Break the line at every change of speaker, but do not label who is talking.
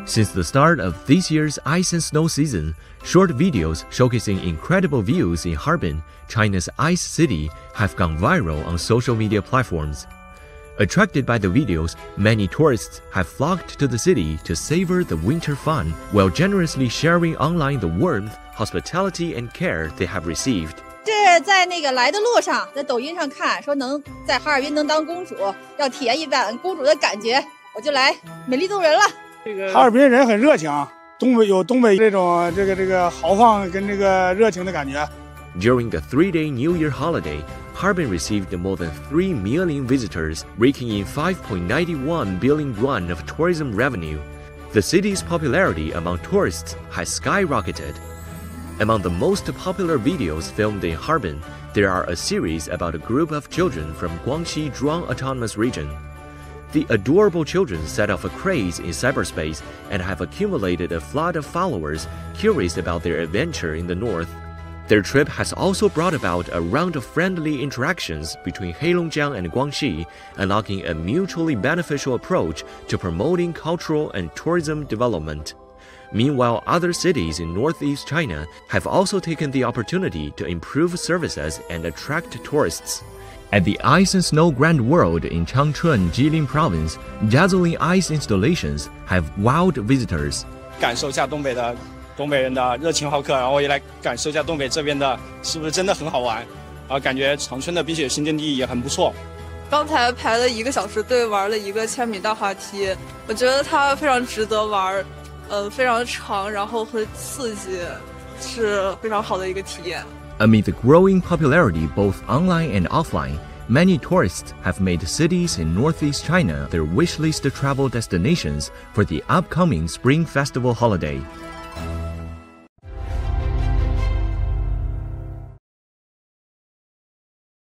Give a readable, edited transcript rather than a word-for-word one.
Since the start of this year's ice and snow season, short videos showcasing incredible views in Harbin, China's ice city, have gone viral on social media platforms. Attracted by the videos, many tourists have flocked to the city to savor the winter fun while generously sharing online the warmth, hospitality, and care they have received.
是在那个来的路上，在抖音上看，说能在哈尔滨能当公主，要体验一番公主的感觉，我就来美丽动人了。
哈尔滨人很热情，有东北这种豪放跟这个热情的感觉。
During the 3-day New Year holiday, Harbin received more than 3 million visitors, raking in 5.91 billion yuan of tourism revenue. The city's popularity among tourists has skyrocketed. Among the most popular videos filmed in Harbin, there are a series about a group of children from Guangxi Zhuang Autonomous Region. The adorable children set off a craze in cyberspace and have accumulated a flood of followers curious about their adventure in the north. Their trip has also brought about a round of friendly interactions between Heilongjiang and Guangxi, unlocking a mutually beneficial approach to promoting cultural and tourism development. Meanwhile, other cities in northeast China have also taken the opportunity to improve services and attract tourists. At the Ice and Snow Grand World in Changchun, Jilin Province, dazzling ice installations have wowed visitors.
感受一下东北人的热情好客，然后也来感受一下东北这边的是不是真的很好玩，感觉长春的冰雪新天地也很不错。
刚才排了1个小时队玩了一个1000米大滑梯，我觉得它非常值得玩，非常长，然后很刺激，是非常好的一个体验。
Amid the growing popularity both online and offline, many tourists have made cities in northeast China their wish list travel destinations for the upcoming Spring Festival holiday.